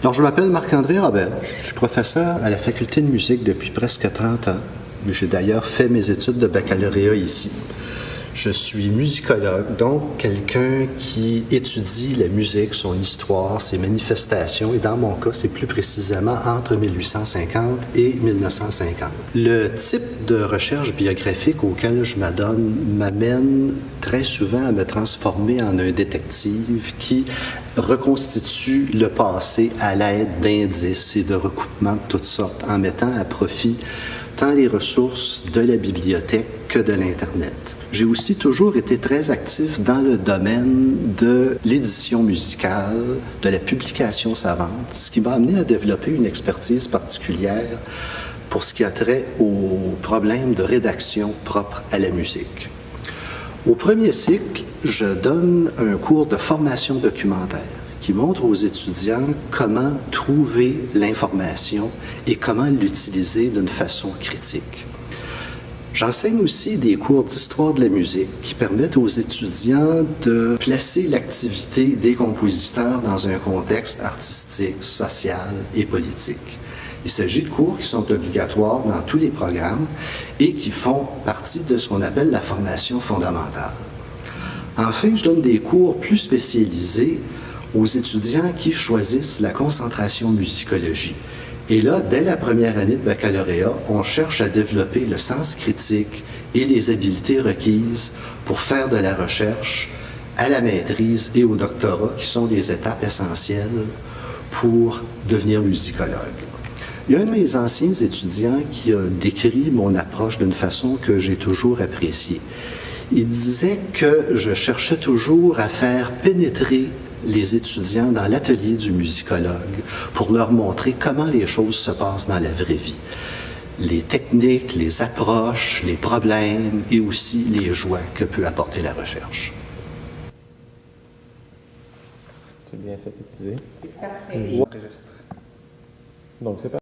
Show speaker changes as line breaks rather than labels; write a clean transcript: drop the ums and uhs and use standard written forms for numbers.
Alors, je m'appelle Marc-André Robert. Je suis professeur à la faculté de musique depuis presque 30 ans. J'ai d'ailleurs fait mes études de baccalauréat ici. Je suis musicologue, donc quelqu'un qui étudie la musique, son histoire, ses manifestations, et dans mon cas, c'est plus précisément entre 1850 et 1950. Le type de recherche biographique auquel je m'adonne m'amène très souvent à me transformer en un détective qui reconstitue le passé à l'aide d'indices et de recoupements de toutes sortes, en mettant à profit tant les ressources de la bibliothèque que de l'Internet. J'ai aussi toujours été très actif dans le domaine de l'édition musicale, de la publication savante, ce qui m'a amené à développer une expertise particulière pour ce qui a trait aux problèmes de rédaction propres à la musique. Au premier cycle, je donne un cours de formation documentaire qui montre aux étudiants comment trouver l'information et comment l'utiliser d'une façon critique. J'enseigne aussi des cours d'histoire de la musique qui permettent aux étudiants de placer l'activité des compositeurs dans un contexte artistique, social et politique. Il s'agit de cours qui sont obligatoires dans tous les programmes et qui font partie de ce qu'on appelle la formation fondamentale. Enfin, je donne des cours plus spécialisés aux étudiants qui choisissent la concentration musicologie. Et là, dès la première année de baccalauréat, on cherche à développer le sens critique et les habiletés requises pour faire de la recherche à la maîtrise et au doctorat, qui sont des étapes essentielles pour devenir musicologue. Il y a un de mes anciens étudiants qui a décrit mon approche d'une façon que j'ai toujours appréciée. Il disait que je cherchais toujours à faire pénétrer les étudiants dans l'atelier du musicologue pour leur montrer comment les choses se passent dans la vraie vie. Les techniques, les approches, les problèmes et aussi les joies que peut apporter la recherche.
C'est bien synthétisé.
C'est parfait.
Donc, c'est parfait.